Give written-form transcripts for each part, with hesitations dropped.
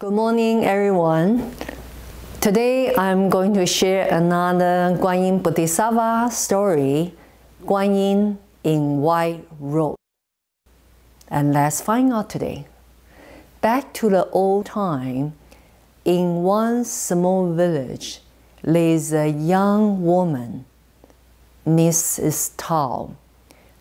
Good morning, everyone. Today, I'm going to share another Guanyin Bodhisattva story, Guanyin in White Robe. And let's find out today. Back to the old time, in one small village, lives a young woman, Mrs. Tao.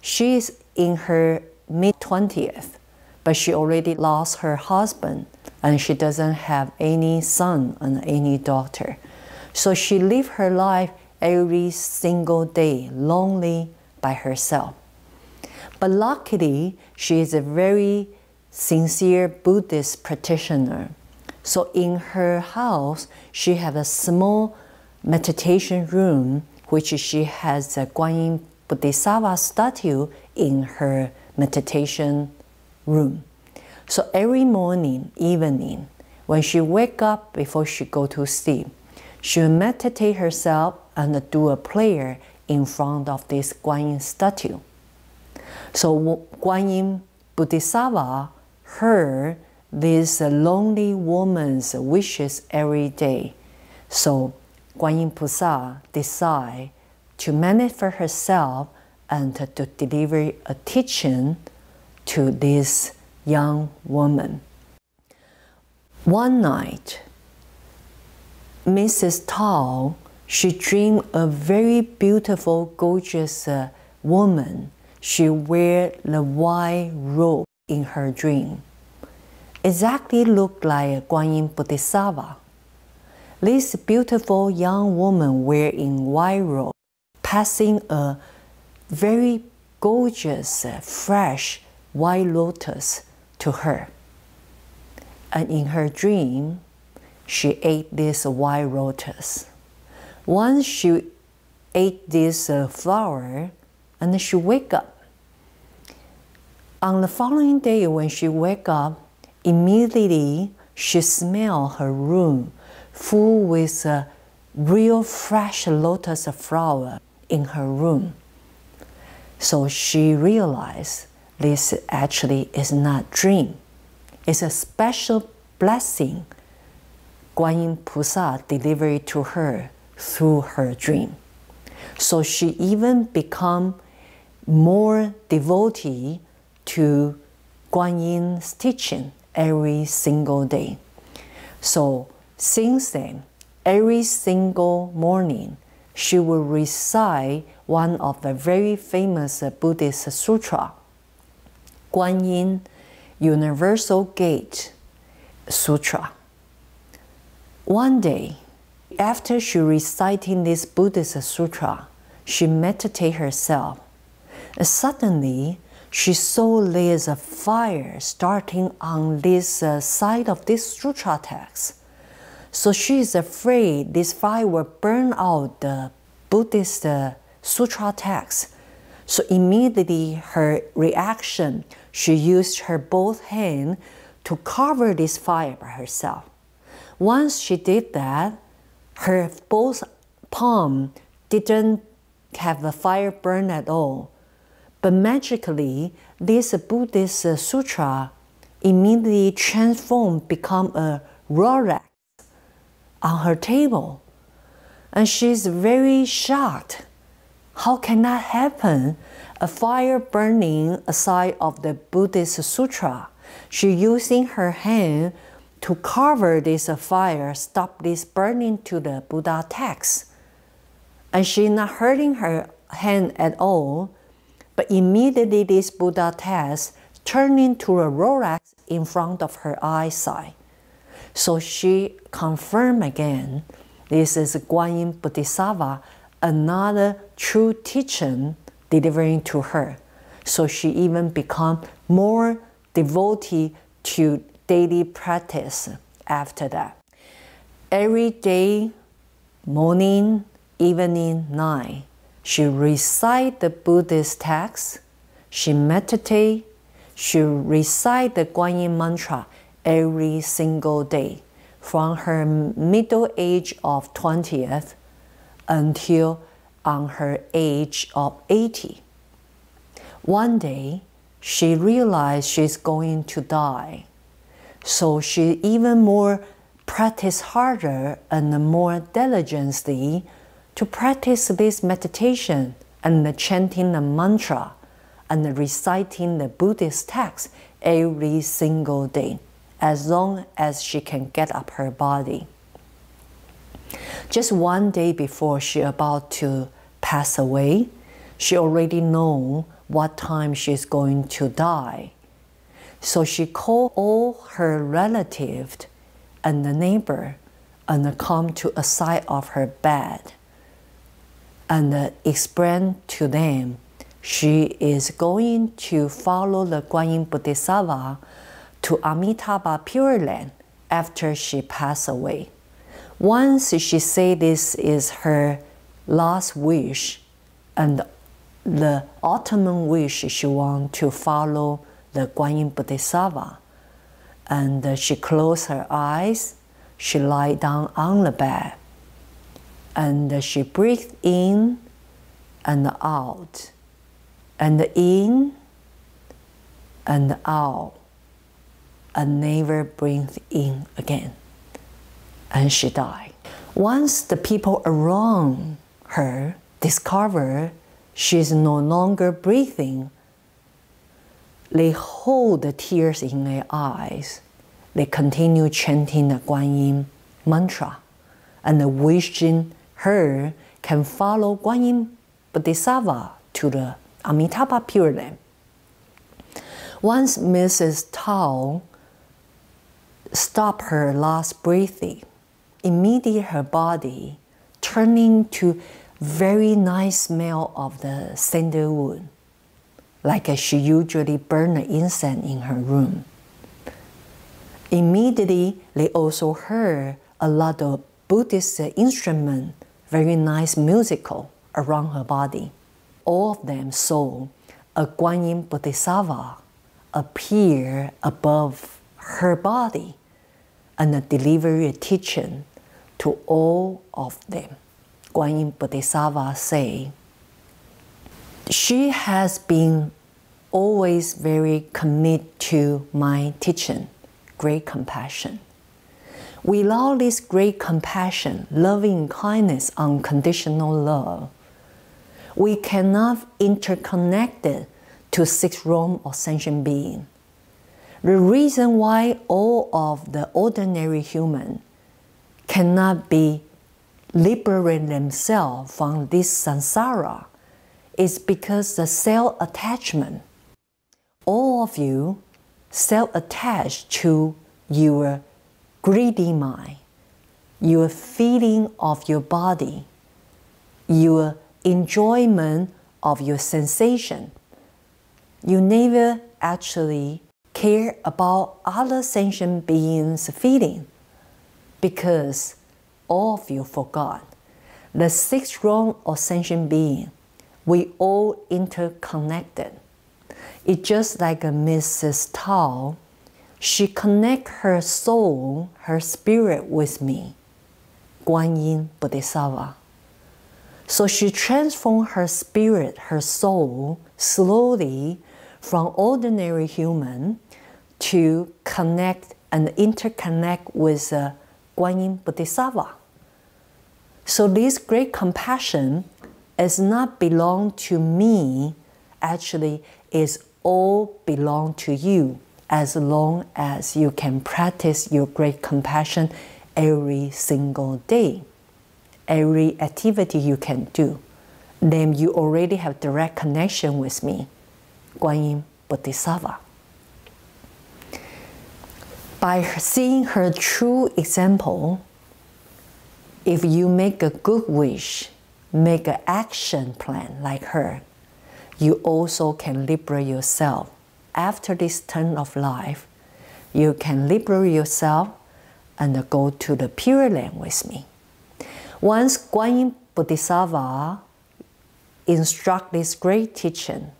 She is in her mid-20s, but she already lost her husband and she doesn't have any son and any daughter. So she lives her life every single day, lonely by herself. But luckily, she is a very sincere Buddhist practitioner. So in her house, she has a small meditation room, which she has a Guanyin Bodhisattva statue in her meditation room. So every morning, evening, when she wake up before she go to sleep, she will meditate herself and do a prayer in front of this Guanyin statue. So Guanyin Bodhisattva heard this lonely woman's wishes every day. So Guanyin菩萨decided to manifest herself and to deliver a teaching to this young woman. One night, Mrs. Tao, she dreamed a very beautiful, gorgeous woman. She wear the white robe in her dream. Exactly looked like a Guanyin Bodhisattva. This beautiful young woman wearing white robe, passing a very gorgeous, fresh white lotus to her. And in her dream, she ate this white lotus. Once she ate this flower, and she wake up. On the following day, when she wake up, immediately she smelled her room full with real fresh lotus flower in her room. So she realized this actually is not dream. It's a special blessing Guanyin菩萨delivered to her through her dream. So she even become more devotee to Guanyin's teaching every single day. So since then, every single morning, she will recite one of the very famous Buddhist sutra, Guanyin Universal Gate Sutra. One day, after she reciting this Buddhist sutra, she meditate herself. And suddenly, she saw there's a fire starting on this side of this sutra text. So she is afraid this fire will burn out the Buddhist sutra text. So immediately her reaction, she used her both hands to cover this fire by herself. Once she did that, her both palm didn't have the fire burn at all. But magically, this Buddhist sutra immediately transformed, become a Rolex on her table. And she's very shocked. How can that happen? A fire burning aside of the Buddhist sutra. She using her hand to cover this fire, stop this burning to the Buddha text. And she's not hurting her hand at all, but immediately this Buddha text turned into a Rolex in front of her eyesight. So she confirmed again, this is Guanyin Bodhisattva, another true teaching delivering to her. So she even become more devotee to daily practice after that. Every day, morning, evening, night, she recite the Buddhist text, she meditate, she recite the Guanyin mantra every single day from her middle age of 20th until on her age of 80. One day, she realized she's going to die. So she even more practiced harder and more diligently to practice this meditation and chanting the mantra and reciting the Buddhist text every single day, as long as she can get up her body. Just one day before she about to pass away, she already know what time she's going to die. So she called all her relatives and the neighbor and come to a side of her bed and explain to them she is going to follow the Guanyin Bodhisattva to Amitabha Pure Land after she passed away. Once she say this is her last wish and the ultimate wish, she want to follow the Guanyin Bodhisattva. And she closed her eyes, she lie down on the bed, and she breathed in and out, and in and out, and never breathed in again. And she died. Once the people around her discover she's no longer breathing, they hold the tears in their eyes. They continue chanting the Guanyin mantra and wishing her can follow Guanyin Bodhisattva to the Amitabha Pure Land. Once Mrs. Tao stopped her last breathing, immediately her body turning to very nice smell of the sandalwood, like she usually burn the incense in her room. Immediately, they also heard a lot of Buddhist instruments, very nice musical around her body. All of them saw a Guanyin Bodhisattva appear above her body and deliver a teaching to all of them. Guanyin Bodhisattva say, she has been always very committed to my teaching, great compassion. Without this great compassion, loving kindness, unconditional love, we cannot interconnect it to sixth realm of sentient being. The reason why all of the ordinary human cannot be liberate themselves from this samsara is because the self-attachment. All of you self-attached to your greedy mind, your feeling of your body, your enjoyment of your sensation. You never actually care about other sentient beings' feeling because all of you forgot. The sixth realm of sentient being, we all interconnected. It's just like Mrs. Tao, she connect her soul, her spirit with me, Guanyin Bodhisattva. So she transformed her spirit, her soul, slowly from ordinary human to connect and interconnect with Guanyin Bodhisattva. So this great compassion is not belong to me, actually is all belong to you, as long as you can practice your great compassion every single day. Every activity you can do, then you already have direct connection with me, Guanyin Bodhisattva. By seeing her true example, if you make a good wish, make an action plan like her, you also can liberate yourself. After this turn of life, you can liberate yourself and go to the Pure Land with me. Once Guanyin Bodhisattva instruct this great teaching,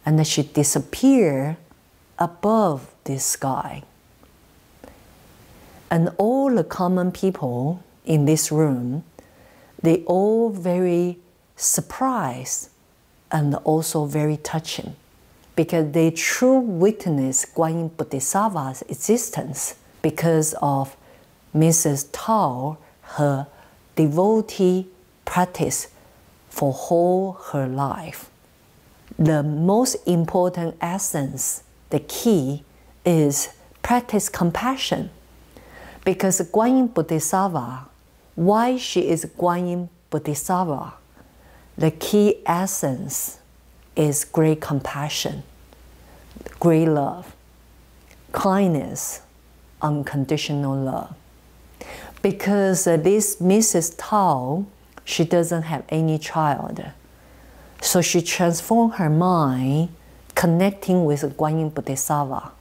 and she disappeared above this sky. And all the common people in this room, they all very surprised and also very touching because they true witness Guanyin Bodhisattva's existence because of Mrs. Tao, her devotee practice for whole her life. The most important essence, the key, is practice compassion. Because Guanyin Bodhisattva, why she is Guanyin Bodhisattva, the key essence is great compassion, great love, kindness, unconditional love. Because this Mrs. Tao, she doesn't have any child. So she transformed her mind, connecting with Guanyin Bodhisattva,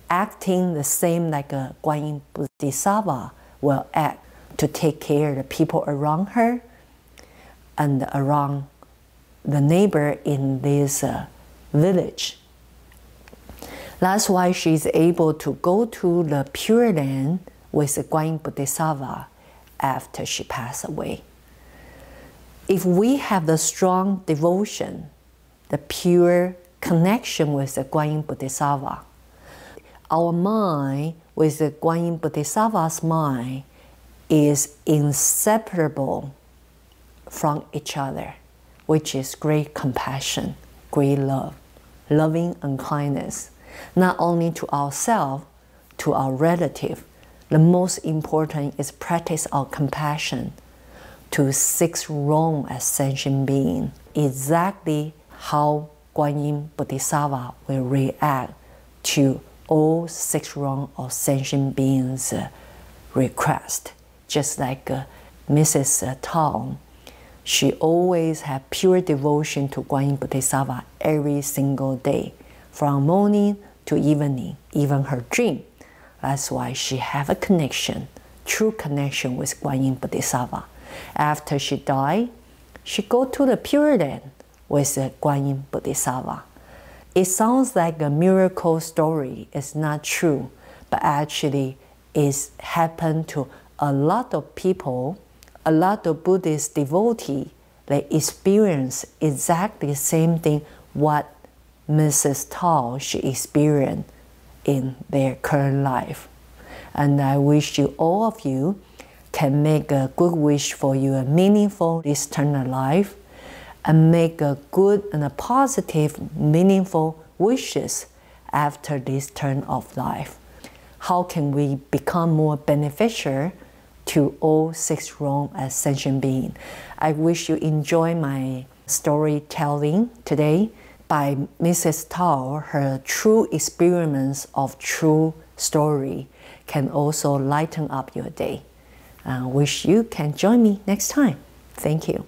acting the same like a Guanyin Bodhisattva will act to take care of the people around her and around the neighbor in this village. That's why she's able to go to the Pure Land with the Guanyin Bodhisattva after she passed away. If we have the strong devotion, the pure connection with the Guanyin Bodhisattva, our mind with the Guanyin Bodhisattva's mind is inseparable from each other, which is great compassion, great love, loving and kindness, not only to ourselves, to our relative. The most important is practice our compassion to six wrong as sentient being, exactly how Guanyin Bodhisattva will react to all six wrong or sentient beings' request. Just like Mrs. Tao, she always had pure devotion to Guanyin Bodhisattva every single day, from morning to evening, even her dream. That's why she have a connection, true connection with Guanyin Bodhisattva. After she died, she go to the Pure Land with the Guanyin Bodhisattva. It sounds like a miracle story. It's not true, but actually it's happened to a lot of people, a lot of Buddhist devotees. They experience exactly the same thing what Mrs. Tao she experienced in their current life. And I wish you, all of you, can make a good wish for your meaningful eternal life and make a good and a positive, meaningful wishes after this turn of life. How can we become more beneficial to all six wrong as sentient beings? I wish you enjoy my storytelling today by Mrs. Tao. Her true experience of true story can also lighten up your day. I wish you can join me next time. Thank you.